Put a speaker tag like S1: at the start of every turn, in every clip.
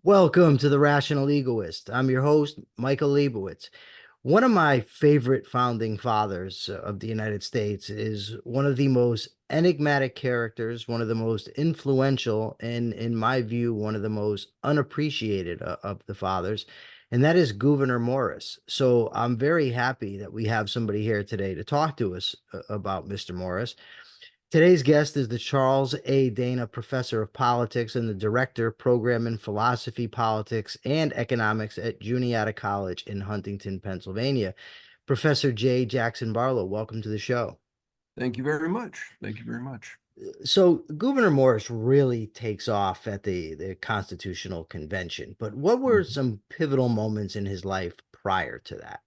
S1: Welcome to the Rational Egoist. I'm your host, Michael Liebowitz. One of my favorite founding fathers of the United States is one of the most enigmatic characters, one of the most influential, and in my view, one of the most unappreciated of the fathers, and that is Gouverneur Morris. So I'm very happy that we have somebody here today to talk to us about Mr. Morris. Today's guest is the Charles A. Dana Professor of Politics and the Director, Program in Philosophy, Politics, and Economics at Juniata College in Huntington, Pennsylvania. Professor J. Jackson Barlow, welcome to the show.
S2: Thank you very much. Thank you very much.
S1: So, Gouverneur Morris really takes off at the Constitutional Convention, but what were
S2: Mhm.
S1: some pivotal moments in his life prior to that?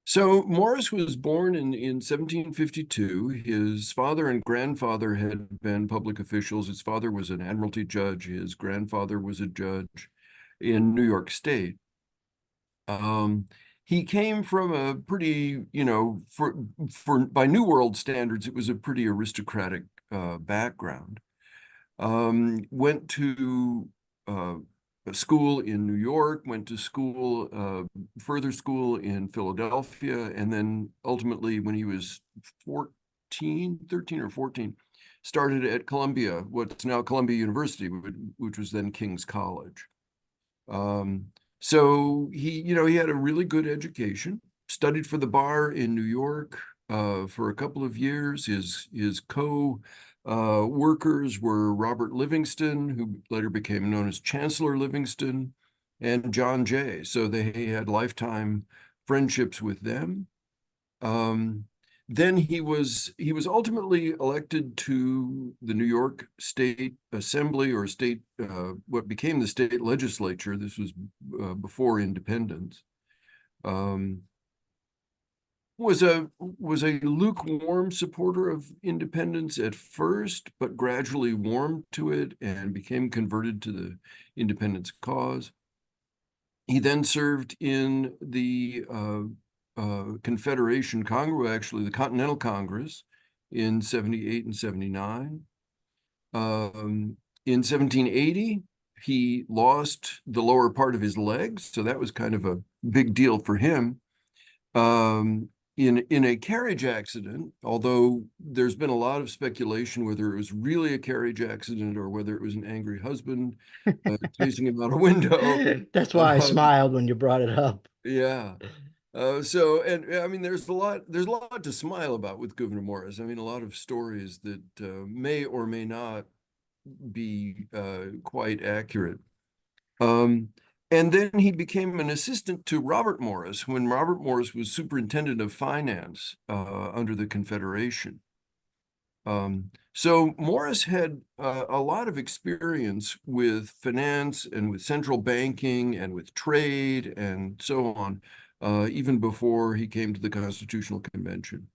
S2: So Morris was born in 1752. His father and grandfather had been public officials. His father was an admiralty judge. His grandfather was a judge in New York State. Um, he came from a pretty, for by New World standards, it was a pretty aristocratic background. Went to uh, a school in New York, went to school, further school in Philadelphia, and then ultimately, when he was 13 or 14, started at Columbia, what's now Columbia University, which was then King's College. Um, so he had a really good education, studied for the bar in New York for a couple of years. His co-workers were Robert Livingston, who later became known as Chancellor Livingston, and John Jay. So they had lifetime friendships with them. Um, then he was ultimately elected to the New York State Assembly or state what became the state legislature. This was before independence. Um, was a lukewarm supporter of independence at first, but gradually warmed to it and became converted to the independence cause. He then served in the Confederation Congress, actually the Continental Congress, in 78 and 79. In 1780, he lost the lower part of his legs, so that was kind of a big deal for him. In a carriage accident, although there's been a lot of speculation whether it was really a carriage accident or whether it was an angry husband chasing him out a window.
S1: That's why I
S2: Um,
S1: smiled when you brought it up.
S2: yeah. And I mean, there's a lot to smile about with Gouverneur Morris. I mean, a lot of stories that may or may not be quite accurate. Um, and then he became an assistant to Robert Morris when Robert Morris was superintendent of finance under the Confederation. So Morris had a lot of experience with finance and with central banking and with trade and so on, even before he came to the Constitutional Convention.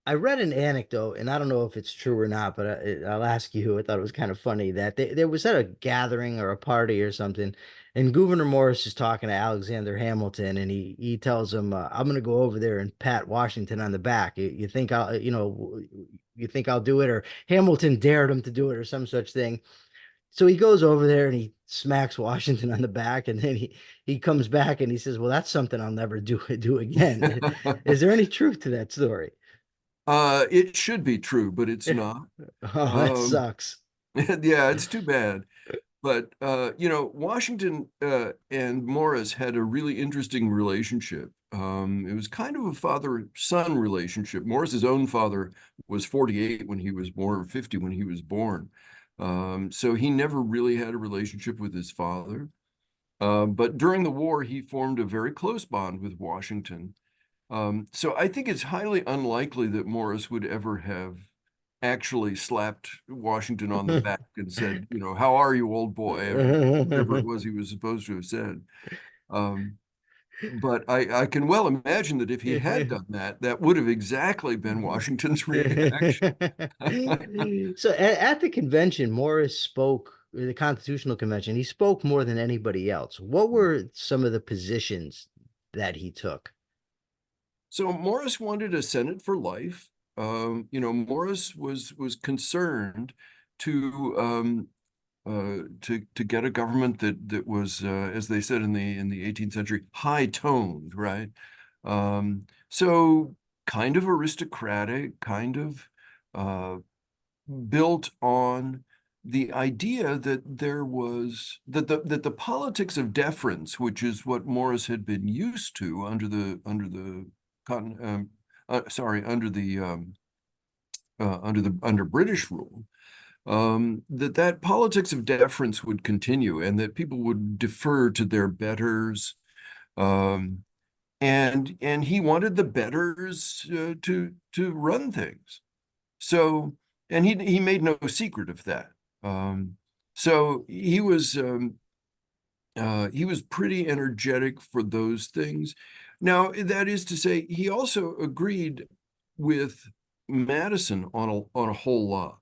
S1: I read an anecdote, and I don't know if it's true or not, but I'll ask you. I thought it was kind of funny that there was at a gathering or a party or something, and Gouverneur Morris is talking to Alexander Hamilton, and he tells him, "I'm going to go over there and pat Washington on the back. You think you think I'll do it?" Or Hamilton dared him to do it, or some such thing. So he goes over there and he smacks Washington on the back, and then he comes back and he says, "Well, that's something I'll never do again." Is there any truth to that story?
S2: It should be true, but it's not.
S1: Oh, that
S2: Um,
S1: sucks.
S2: yeah, it's too bad. But Washington and Morris had a really interesting relationship. It was kind of a father-son relationship. Morris's own father was 48 when he was born, 50 when he was born. So he never really had a relationship with his father. But during the war, he formed a very close bond with Washington. So I think it's highly unlikely that Morris would ever have actually slapped Washington on the back and said, how are you, old boy, or whatever it was he was supposed to have said. Um, but I can well imagine that if he had done that, that would have exactly been Washington's reaction.
S1: So at the convention, Morris spoke, the Constitutional Convention, he spoke more than anybody else. What were some of the positions that he took?
S2: So Morris wanted a Senate for life. Morris was concerned to to get a government that was, as they said in the 18th century, high toned, right? So kind of aristocratic, kind of built on the idea that there was that the politics of deference, which is what Morris had been used to under the under British rule, that politics of deference would continue and that people would defer to their betters. Um, and he wanted the betters to run things. So, and he made no secret of that. Um, so he was pretty energetic for those things. Now, that is to say, he also agreed with Madison on a whole lot.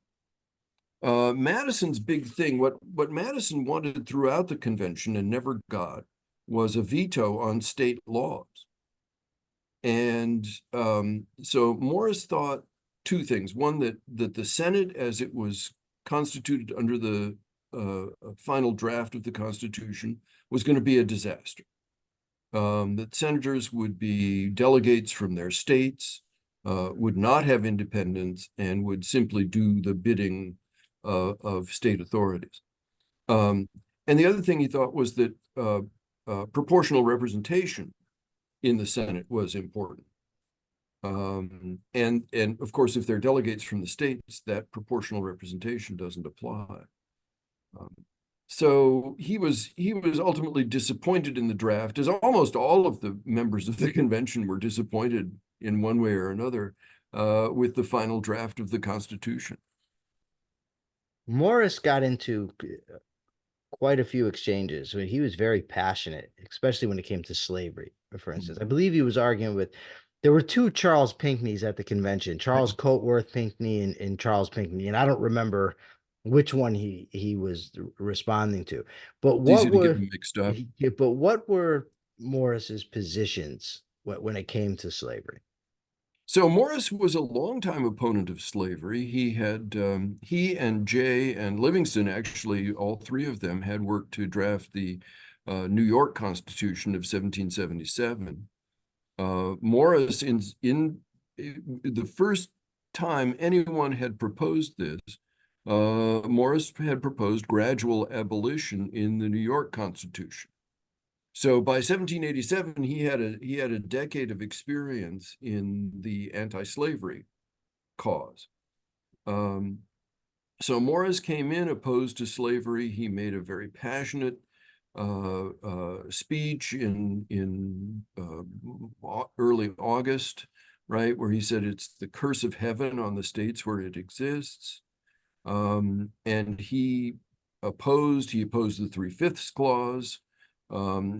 S2: Madison's big thing, what Madison wanted throughout the convention and never got, was a veto on state laws. And so Morris thought two things. One, that the Senate, as it was constituted under the final draft of the Constitution, was going to be a disaster. That senators would be delegates from their states, would not have independence, and would simply do the bidding of state authorities. And the other thing he thought was that proportional representation in the Senate was important. And of course, if they're delegates from the states, that proportional representation doesn't apply. So he was ultimately disappointed in the draft, as almost all of the members of the convention were disappointed in one way or another with the final draft of the Constitution.
S1: Morris got into quite a few exchanges. I mean, he was very passionate, especially when it came to slavery, for instance. I believe he was arguing with, there were two Charles Pinckneys at the convention, Charles Coatworth Pinckney and Charles Pinckney, and I don't remember which one he was responding to. But
S2: It's easy to get them mixed up.
S1: what were Morris's positions when it came to slavery?
S2: So Morris was a longtime opponent of slavery. He and Jay and Livingston, actually, all three of them had worked to draft the New York Constitution of 1777. Morris, in the first time anyone had proposed this, Morris had proposed gradual abolition in the New York Constitution. So by 1787, he had a decade of experience in the anti-slavery cause. So Morris came in opposed to slavery. He made a very passionate speech in early August, right, where he said it's the curse of heaven on the states where it exists. And he opposed the 3/5 clause.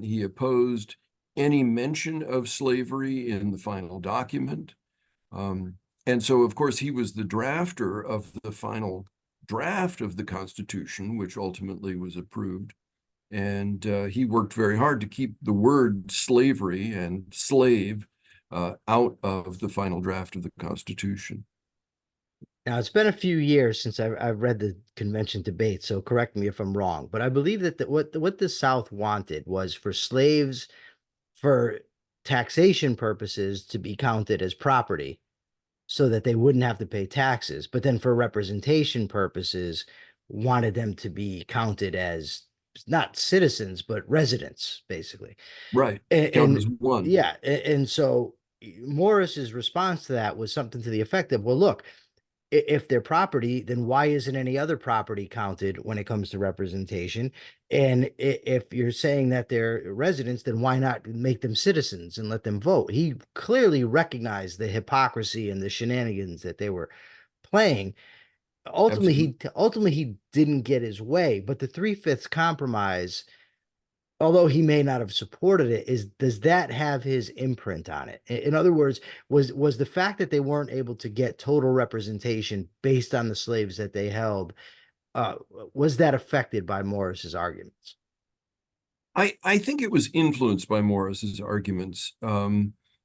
S2: He opposed any mention of slavery in the final document. And so, of course, he was the drafter of the final draft of the Constitution, which ultimately was approved. And he worked very hard to keep the word slavery and slave out of the final draft of the Constitution.
S1: Now, it's been a few years since I've read the convention debate, so correct me if I'm wrong, but I believe that what the South wanted was for slaves, for taxation purposes, to be counted as property so that they wouldn't have to pay taxes. But then for representation purposes, wanted them to be counted as not citizens, but residents, basically.
S2: Right.
S1: And,
S2: Count as one.
S1: yeah, and so Morris's response to that was something to the effect of, well, look, if they're property, then why isn't any other property counted when it comes to representation? And if you're saying that they're residents, then why not make them citizens and let them vote? He clearly recognized the hypocrisy and the shenanigans that they were playing. Ultimately, he didn't get his way, but the 3/5 compromise, although he may not have supported it, does that have his imprint on it? In other words, was the fact that they weren't able to get total representation based on the slaves that they held, was that affected by Morris's arguments?
S2: I think it was influenced by Morris's arguments.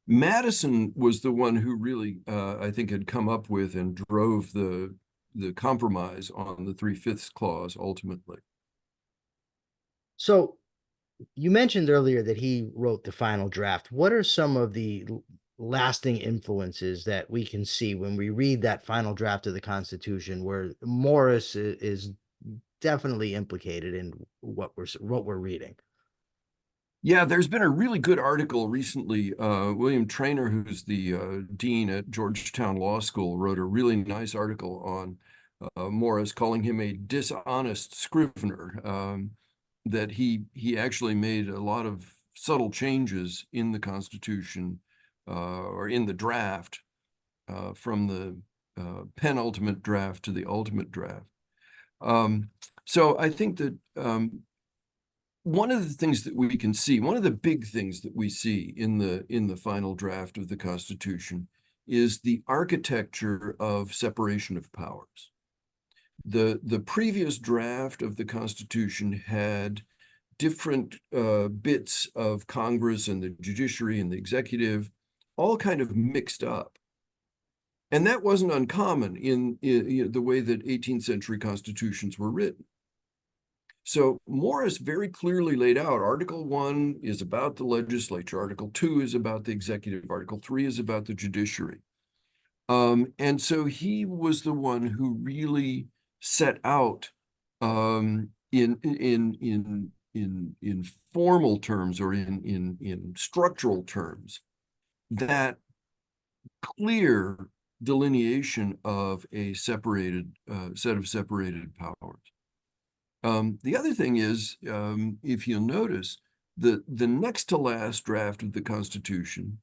S2: Madison was the one who really, I think, had come up with and drove the compromise on the 3/5 clause ultimately.
S1: So you mentioned earlier that he wrote the final draft. What are some of the lasting influences that we can see when we read that final draft of the Constitution, where Morris is definitely implicated in what we're reading?
S2: Yeah, there's been a really good article recently. William Trainer, who's the dean at Georgetown Law School, wrote a really nice article on Morris, calling him a dishonest scrivener. That he actually made a lot of subtle changes in the Constitution or in the draft from the penultimate draft to the ultimate draft. So I think that one of the things that we can see, one of the big things that we see in the final draft of the Constitution is the architecture of separation of powers. The previous draft of the Constitution had different bits of Congress and the judiciary and the executive all kind of mixed up. And that wasn't uncommon in the way that 18th century constitutions were written. So Morris very clearly laid out Article 1 is about the legislature, Article 2 is about the executive, Article 3 is about the judiciary. And so he was the one who really set out in formal terms or in structural terms that clear delineation of a separated set of separated powers. The other thing is, if you'll notice, the next to last draft of the Constitution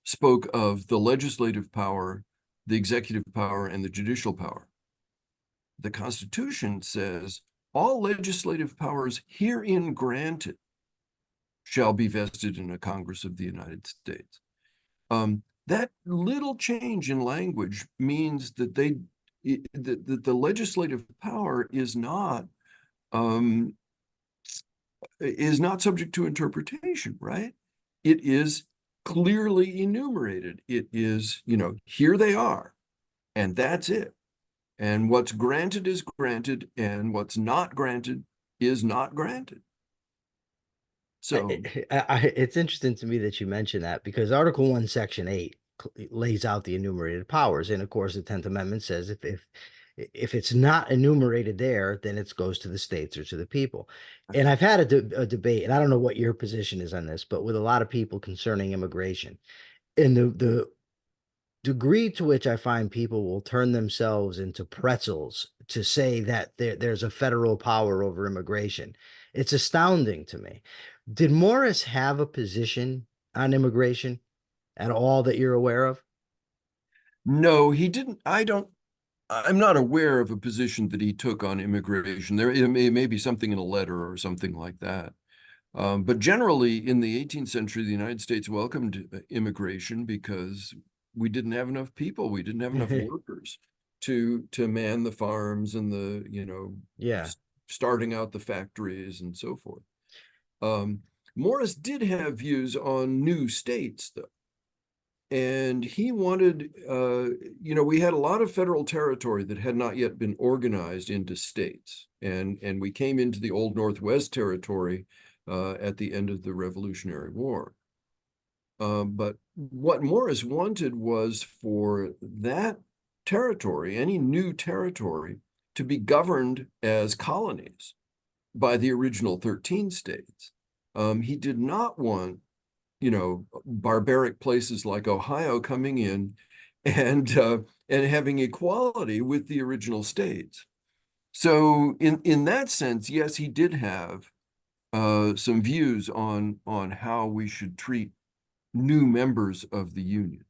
S2: spoke of the legislative power, the executive power, and the judicial power. The Constitution says all legislative powers herein granted shall be vested in a Congress of the United States. That little change in language means that the legislative power is not subject to interpretation, right? It is clearly enumerated. It is, here they are, and that's it. And what's granted is granted, and what's not granted is not granted. So
S1: It's interesting to me that you mentioned that, because Article 1, Section 8 lays out the enumerated powers. And of course, the 10th Amendment says if it's not enumerated there, then it goes to the states or to the people. And I've had a debate, and I don't know what your position is on this, but with a lot of people concerning immigration. And the degree to which I find people will turn themselves into pretzels to say that there's a federal power over immigration. It's astounding to me. Did Morris have a position on immigration at all that you're aware of?
S2: no, he didn't. I'm not aware of a position that he took on immigration. It may be something in a letter or something like that. But generally, in the 18th century, the United States welcomed immigration because we didn't have enough people. We didn't have enough workers to man the farms and
S1: Yeah.
S2: starting out the factories and so forth. Morris did have views on new states, though. And he wanted, we had a lot of federal territory that had not yet been organized into states. And we came into the Old Northwest Territory at the end of the Revolutionary War. But what Morris wanted was for that territory, any new territory, to be governed as colonies by the original 13 states. He did not want, barbaric places like Ohio coming in and having equality with the original states. So in that sense, yes, he did have some views on how we should treat new members of the Union.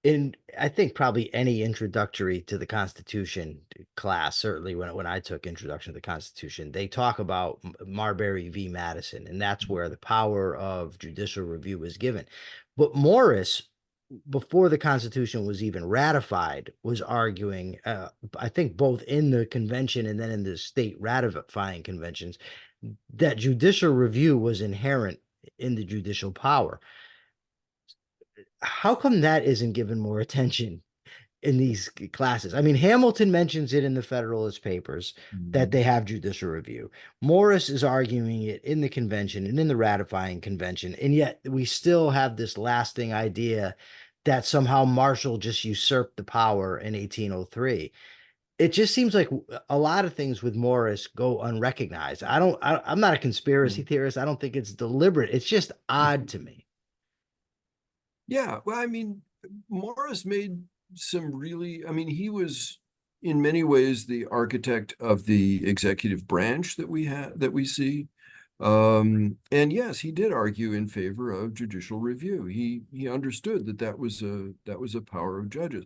S1: And I think probably any introductory to the Constitution class, certainly when I took Introduction to the Constitution, they talk about Marbury v. Madison, and that's where the power of judicial review was given. But Morris, before the Constitution was even ratified, was arguing, I think both in the convention and then in the state ratifying conventions, that judicial review was inherent in the judicial power. How come that isn't given more attention in these classes. I mean, Hamilton mentions it in the Federalist Papers that
S2: Mhm.
S1: they have judicial review. Morris is arguing it in the convention and in the ratifying convention, and yet we still have this lasting idea that somehow Marshall just usurped the power in 1803. It just seems like a lot of things with Morris go unrecognized. I'm not a conspiracy
S2: Mm.
S1: theorist. I don't think it's deliberate. It's just odd to me.
S2: Yeah, well, I mean, Morris made some really, I mean, he was in many ways the architect of the executive branch that we have that we see. And yes, he did argue in favor of judicial review. He understood that that was a power of judges.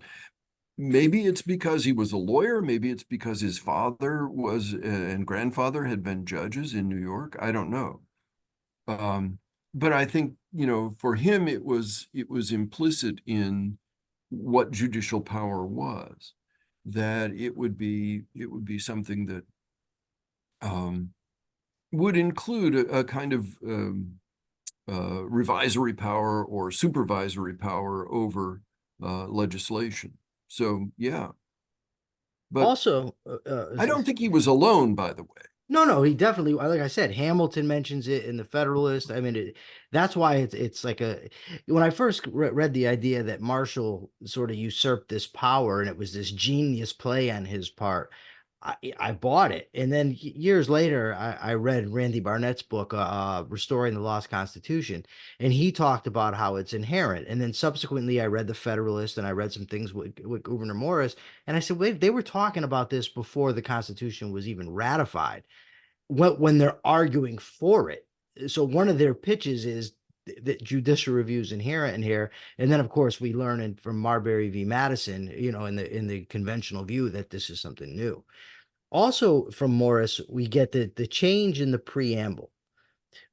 S2: Maybe it's because he was a lawyer. Maybe it's because his father was and grandfather had been judges in New York. I don't know. Um, but I think, for him, it was implicit in what judicial power was, that it would be something that um, would include a kind of revisory power or supervisory power over legislation. So yeah, but
S1: Also,
S2: I don't think he was alone, by the way.
S1: no, no, he definitely, like I said, Hamilton mentions it in the Federalist. I mean, that's why it's like when I first read the idea that Marshall sort of usurped this power and it was this genius play on his part, I bought it. And then years later, I read Randy Barnett's book, Restoring the Lost Constitution, and he talked about how it's inherent. And then subsequently, I read the Federalist and I read some things with Gouverneur Morris, and I said, wait, they were talking about this before the Constitution was even ratified when they're arguing for it. So one of their pitches is that judicial review is inherent in here, and then of course we learn from Marbury v. Madison, in the conventional view that this is something new. Also from Morris, we get the change in the preamble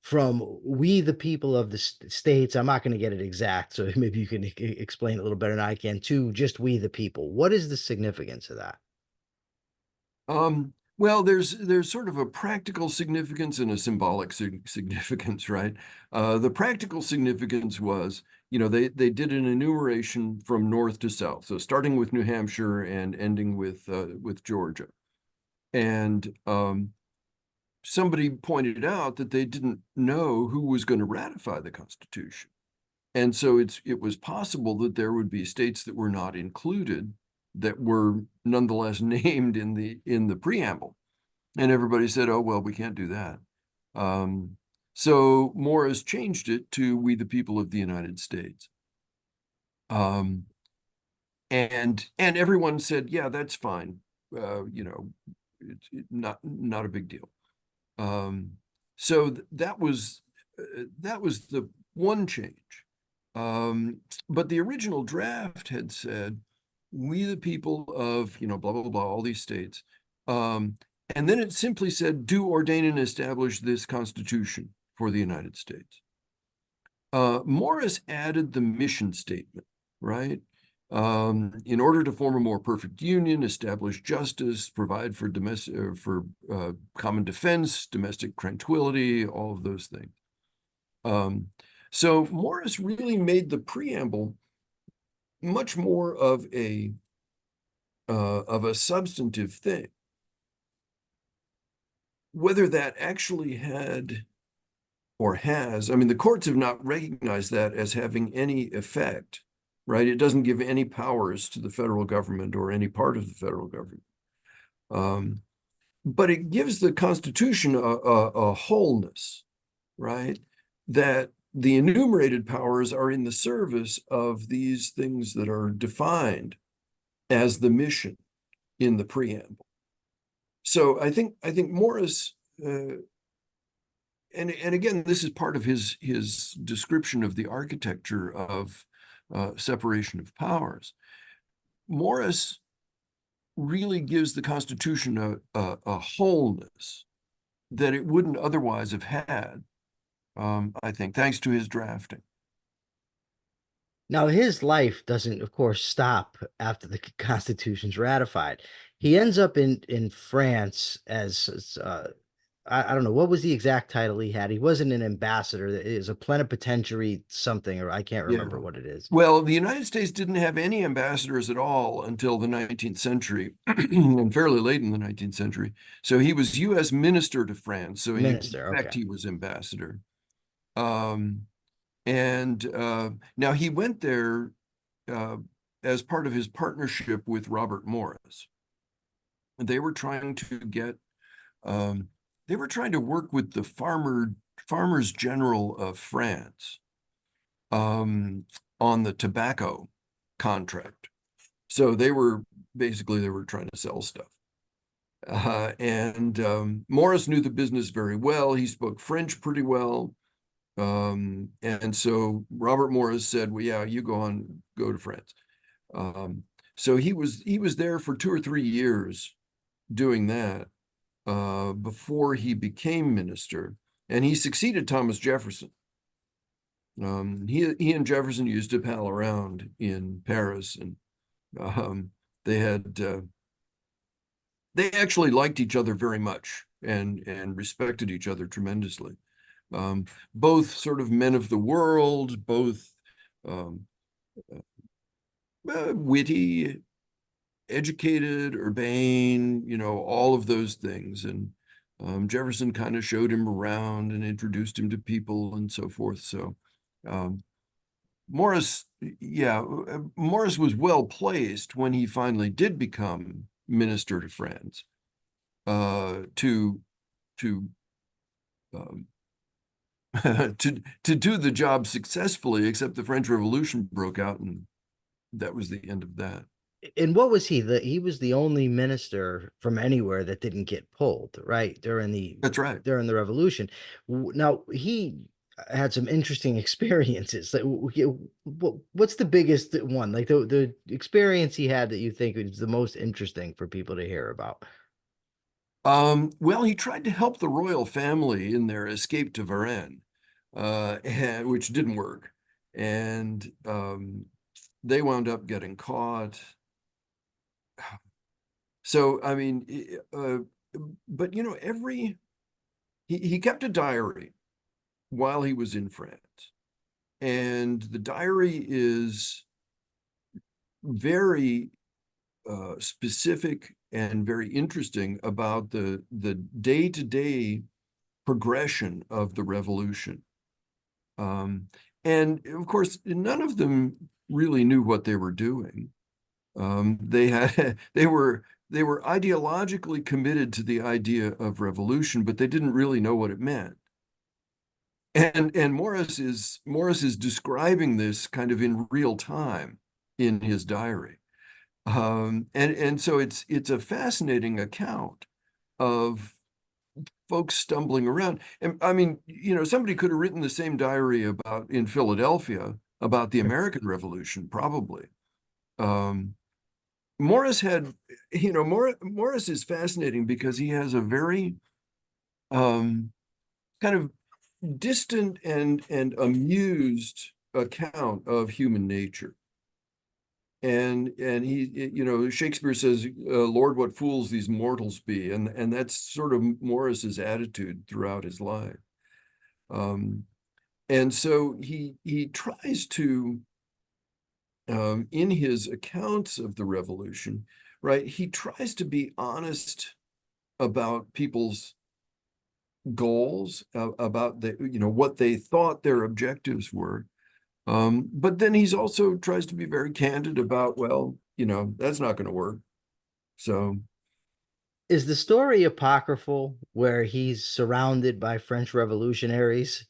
S1: from "we the people of the states." I'm not going to get it exact, so maybe you can explain it a little better than I can. To just "we the people." What is the significance of that?
S2: Well, there's sort of a practical significance and a symbolic significance, right? The practical significance was, they did an enumeration from north to south, so starting with New Hampshire and ending with Georgia. And somebody pointed out that they didn't know who was going to ratify the Constitution. And so it was possible that there would be states that were not included that were nonetheless named in the preamble. And everybody said, oh, well, we can't do that. So Morris changed it to "we the people of the United States." Um, and everyone said, yeah, that's fine. It's not a big deal. Um, so that was the one change. But the original draft had said, "we the people of, blah, blah, blah, all these states." Um, and then it simply said, "do ordain and establish this Constitution for the United States." Morris added the mission statement, right? In order to form a more perfect union, establish justice, provide for common defense, domestic tranquility, all of those things. So Morris really made the preamble much more of a substantive thing. Whether that actually had or has, I mean, the courts have not recognized that as having any effect, right? It doesn't give any powers to the federal government or any part of the federal government. But it gives the Constitution a wholeness, right? That the enumerated powers are in the service of these things that are defined as the mission in the preamble. So I think Morris, and again, this is part of his description of the architecture of separation of powers. Morris really gives the Constitution a wholeness that it wouldn't otherwise have had, I think, thanks to his drafting.
S1: Now, his life doesn't, of course, stop after the Constitution's ratified. He ends up in France as I don't know, what was the exact title he had? He wasn't an ambassador. It is a plenipotentiary something, or I can't
S2: Yeah.
S1: remember what it is.
S2: Well, the United States didn't have any ambassadors at all until the 19th century, and fairly late in the 19th century. So he was U.S. minister to France. So in
S1: Minister.
S2: effect,
S1: Okay.
S2: he was ambassador. Um, and now he went there uh, as part of his partnership with Robert Morris. They were trying to get, um, they were trying to work with the farmers general of France um, on the tobacco contract. So they were trying to sell stuff. And Morris knew the business very well. He spoke French pretty well. And so Robert Morris said, well, yeah, you go to France. Um, so he was there for 2 or 3 years doing that before he became minister. And he succeeded Thomas Jefferson. He and Jefferson used to pal around in Paris, and they had they actually liked each other very much and respected each other tremendously. Both sort of men of the world, both um, witty, educated, urbane, all of those things. And Jefferson kind of showed him around and introduced him to people and so forth. So um, Morris, yeah, Morris was well placed when he finally did become minister to France to to um, to do the job successfully, except the French Revolution broke out, and that was the end of that.
S1: And what was he? He was the only minister from anywhere that didn't get pulled, right?
S2: That's right.
S1: During the revolution. Now he had some interesting experiences. Like, what's the biggest one? Like the experience he had that you think is the most interesting for people to hear about?
S2: Well, he tried to help the royal family in their escape to Varennes, which didn't work. And they wound up getting caught. So, I mean, but he kept a diary while he was in France. And the diary is very specific and very interesting about the day-to-day progression of the revolution. And of course, none of them really knew what they were doing. They had they were ideologically committed to the idea of revolution, but they didn't really know what it meant. And Morris is describing this kind of in real time in his diary. And so it's a fascinating account of folks stumbling around. And I mean, somebody could have written the same diary about in Philadelphia about the American Revolution, probably. Um, Morris had, Morris is fascinating because he has a very kind of distant and amused account of human nature. And he, Shakespeare says, Lord, what fools these mortals be. And that's sort of Morris's attitude throughout his life. Um, and so he tries to, in his accounts of the revolution, right, he tries to be honest about people's goals, about what they thought their objectives were. But then he's also tries to be very candid about, well, that's not going to work. So,
S1: Is the story apocryphal where he's surrounded by French revolutionaries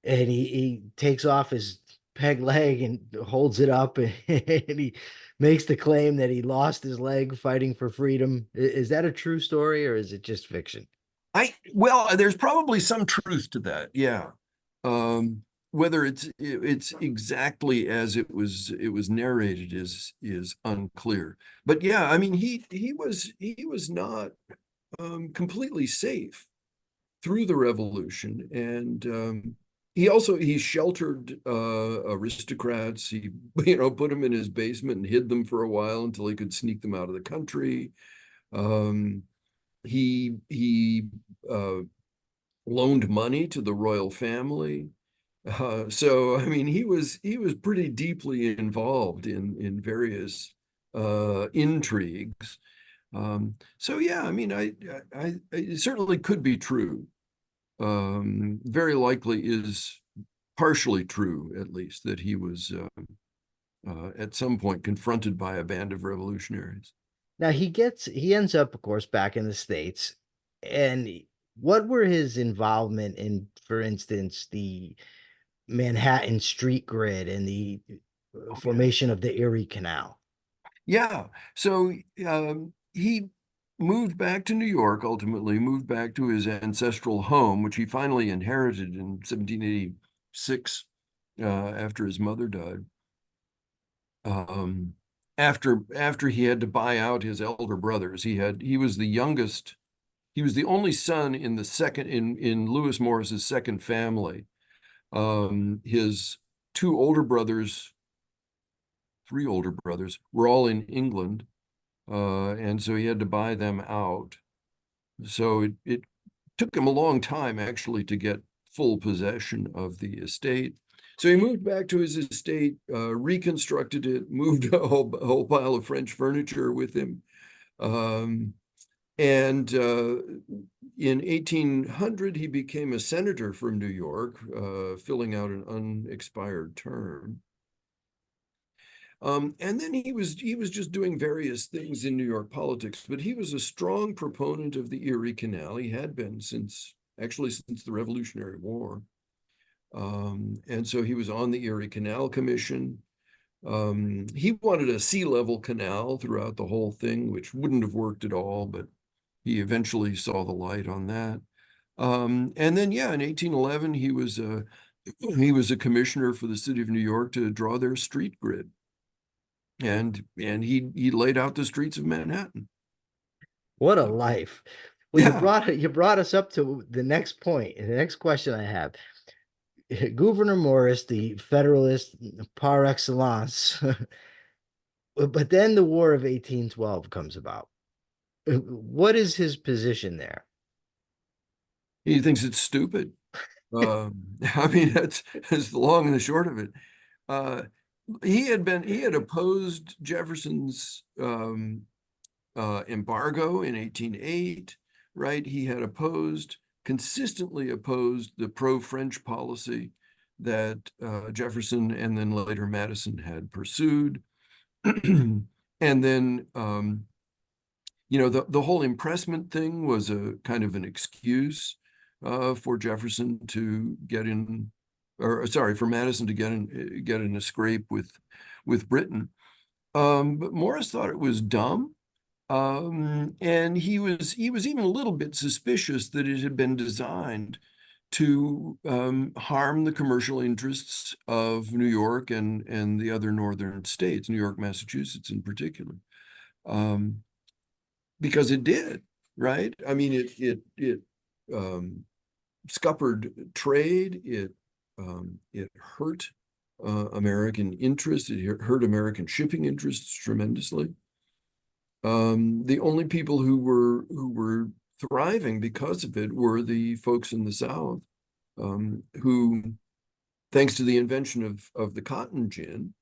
S1: and he takes off his peg leg and holds it up and he makes the claim that he lost his leg fighting for freedom? Is that a true story or is it just fiction?
S2: well, there's probably some truth to that. Yeah. Whether it's exactly as it was narrated is unclear. But yeah, I mean, he was not completely safe through the revolution, and he sheltered aristocrats. He put them in his basement and hid them for a while until he could sneak them out of the country. He loaned money to the royal family. So I mean, he was pretty deeply involved in various intrigues. So yeah, I mean, it certainly could be true. Very likely is partially true, at least, that he was at some point confronted by a band of revolutionaries.
S1: Now he ends up, of course, back in the States. And what were his involvement in, for instance, the Manhattan street grid and the
S2: Oh yeah.
S1: formation of the Erie Canal?
S2: Yeah. So he moved back to New York, ultimately moved back to his ancestral home, which he finally inherited in 1786 after his mother died. Um, after he had to buy out his elder brothers, he was the youngest. He was the only son in the second in Lewis Morris's second family. His two older brothers, three older brothers, were all in England, and so he had to buy them out. So it took him a long time actually to get full possession of the estate. So he moved back to his estate, reconstructed it, moved a whole pile of French furniture with him. Um, and in 1800, he became a senator from New York, filling out an unexpired term. And then he was just doing various things in New York politics, but he was a strong proponent of the Erie Canal. He had been since the Revolutionary War. And so he was on the Erie Canal Commission. He wanted a sea level canal throughout the whole thing, which wouldn't have worked at all, but he eventually saw the light on that. And then, yeah, in 1811, he was a commissioner for the city of New York to draw their street grid, and he laid out the streets of Manhattan.
S1: What a
S2: So,
S1: life. Well,
S2: yeah,
S1: you brought us up to the next point, the next question I have. Gouverneur Morris, the Federalist par excellence, but then the War of 1812 comes about. What is his position there?
S2: he thinks it's stupid. I mean, that's the long and the short of it. Uh, he had opposed Jefferson's embargo in 1808, right? He had consistently opposed the pro-French policy that Jefferson and then later Madison had pursued. And then, the whole impressment thing was a kind of an excuse for Jefferson to get in, or sorry, for Madison to get in a scrape with Britain. But Morris thought it was dumb. And he was even a little bit suspicious that it had been designed to harm the commercial interests of New York and the other northern states, New York, Massachusetts in particular, um, because it did, right? I mean, it scuppered trade. It hurt American interests. It hurt American shipping interests tremendously. The only people who were thriving because of it were the folks in the South, who, thanks to the invention of the cotton gin,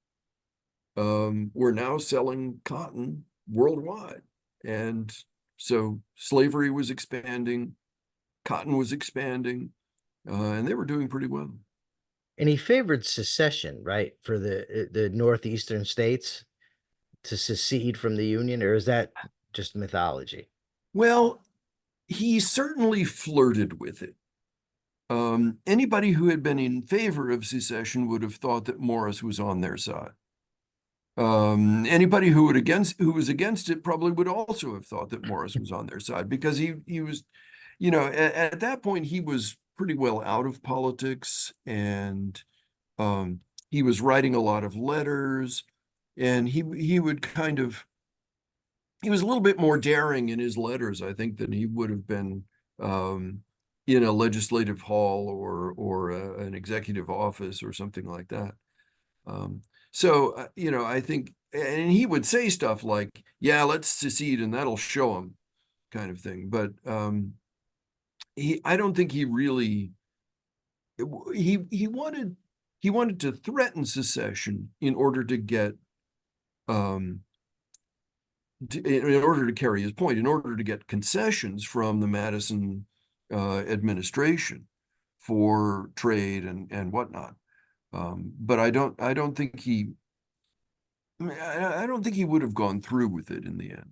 S2: were now selling cotton worldwide. And so slavery was expanding, cotton was expanding, and they were doing pretty well.
S1: And he favored secession, right, for the northeastern states to secede from the Union, or is that just mythology?
S2: Well, he certainly flirted with it. Anybody who had been in favor of secession would have thought that Morris was on their side. Anybody who was against it probably would also have thought that Morris was on their side, because he was, at that point he was pretty well out of politics, and he was writing a lot of letters, and he would kind of he was a little bit more daring in his letters, I think, than he would have been um, in a legislative hall or an executive office or something like that. Um, so, I think, and he would say stuff like, "Yeah, let's secede, and that'll show them," kind of thing. But I don't think he really he wanted to threaten secession in order to get um, in order to carry his point, in order to get concessions from the Madison administration for trade and whatnot. But I don't think he I don't think he would have gone through with it in the end.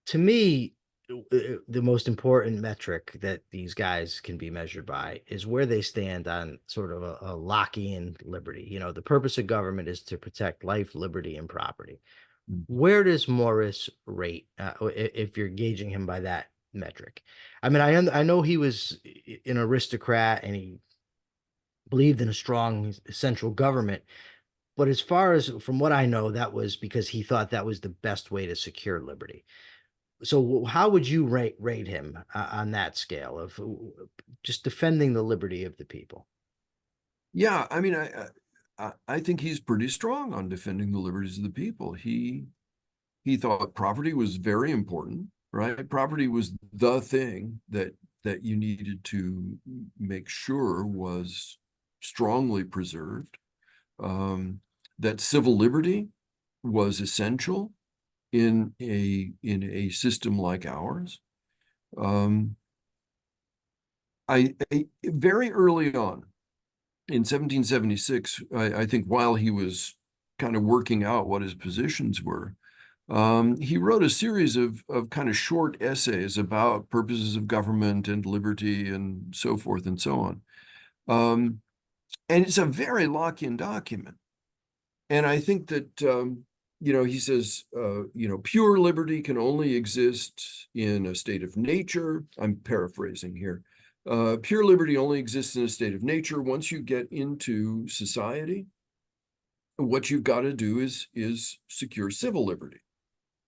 S1: To me, the most important metric that these guys can be measured by is where they stand on sort of a Lockean liberty. You know, the purpose of government is to protect life, liberty, and property. Where does Morris rate if you're gauging him by that metric? I mean, I know he was an aristocrat and he believed in a strong central government, but as far as from what I know, that was because he thought that was the best way to secure liberty. So how would you rate him on that scale of just defending the liberty of the people?
S2: Yeah, I mean, I think he's pretty strong on defending the liberties of the people. He thought property was very important, right? Property was the thing that you needed to make sure was strongly preserved. That civil liberty was essential in a system like ours. Um, I very early on in 1776, I think while he was kind of working out what his positions were, he wrote a series of kind of short essays about purposes of government and liberty and so forth and so on. And it's a very Lockean document. And I think that, he says, pure liberty can only exist in a state of nature. I'm paraphrasing here. Pure liberty only exists in a state of nature. Once you get into society, what you've got to do is secure civil liberty.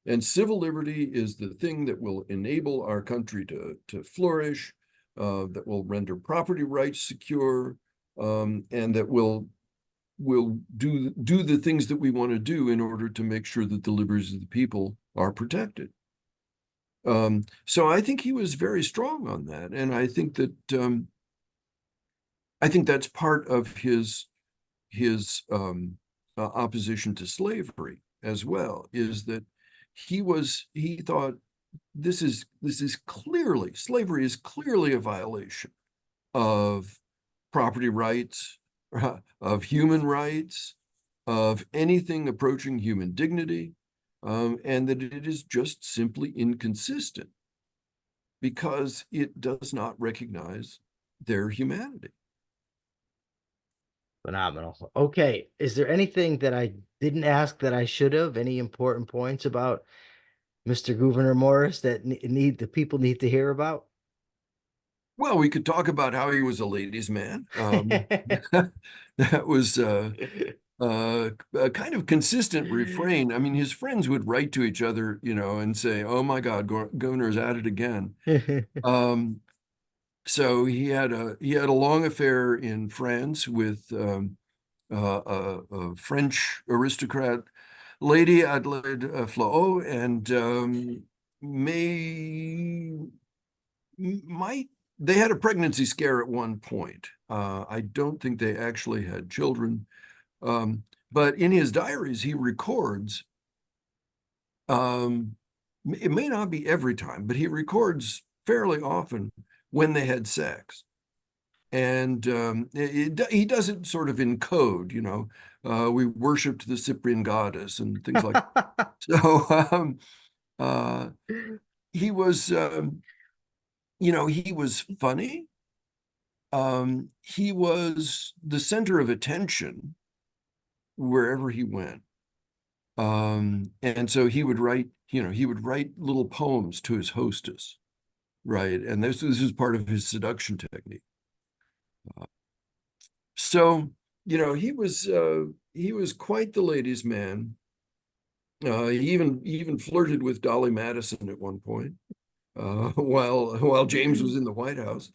S2: And civil liberty is the thing that will enable our country to flourish, that will render property rights secure, and that will do the things that we want to do in order to make sure that the liberties of the people are protected. So I think he was very strong on that, and I think that's part of his opposition to slavery as well. Is that he thought this is clearly slavery is clearly a violation of property rights, of human rights, of anything approaching human dignity, and that it is just simply inconsistent because it does not recognize their humanity.
S1: Phenomenal. Okay, is there anything that I didn't ask that I should have? Any important points about Mr. Gouverneur Morris that the people need to hear about?
S2: Well, we could talk about how he was a ladies' man. That was a kind of consistent refrain. I mean, his friends would write to each other, and say, "Oh my God, Governor's at it again." So he had a long affair in France with a French aristocrat, Lady Adelaide Flo, and may might they had a pregnancy scare at one point. I don't think they actually had children, but in his diaries he records. It may not be every time, but he records fairly often when they had sex. And he does it sort of in code, we worshiped the Cyprian goddess and things like that. So uh, he was, he was funny. He was the center of attention wherever he went. And so he would write little poems to his hostess, right? And this is part of his seduction technique. So, he was quite the ladies' man. He even flirted with Dolly Madison at one point, while James was in the White House.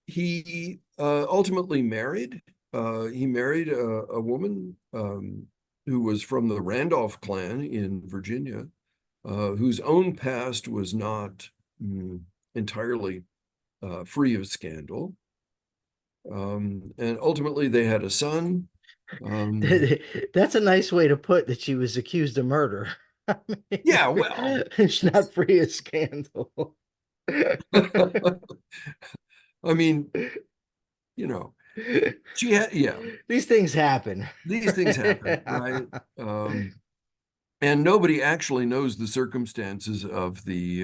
S2: He ultimately married. He married a woman who was from the Randolph clan in Virginia, whose own past was not entirely free of scandal. And ultimately, they had a son. Um,
S1: That's a nice way to put that she was accused of murder. I
S2: yeah, well,
S1: mean, she's not free of scandal.
S2: I mean, you know, she had, yeah,
S1: These things happen.
S2: these things happen, right? And nobody actually knows the circumstances of the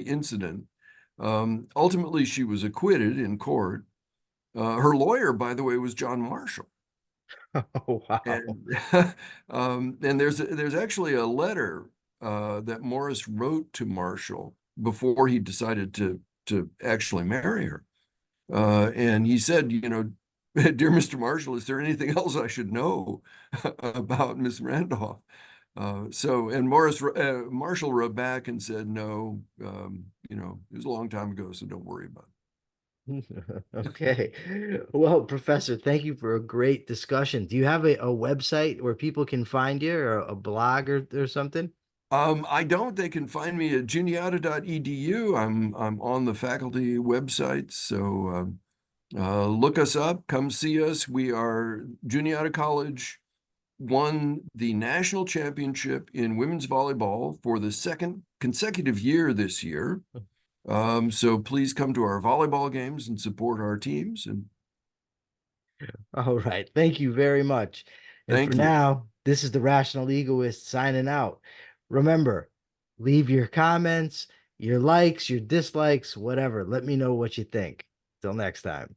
S2: incident. Ultimately, she was acquitted in court. Her lawyer, by the way, was John Marshall.
S1: Oh, wow.
S2: And and there's actually a letter that Morris wrote to Marshall before he decided to actually marry her. And he said, you know, dear Mr. Marshall, is there anything else I should know about Miss Randolph? And Marshall wrote back and said, no, you know, it was a long time ago, so don't worry about it.
S1: Okay. Well, Professor, thank you for a great discussion. Do you have a website where people can find you or a blog or something?
S2: I don't. They can find me at juniata.edu. I'm on the faculty website, so look us up. Come see us. We are Juniata College won the national championship in women's volleyball for the second consecutive year this year. So please come to our volleyball games and support our teams. And
S1: All right. Thank you very much. And for
S2: thank you.
S1: now, this is the Rational Egoist signing out. Remember, leave your comments, your likes, your dislikes, whatever. Let me know what you think. Till next time.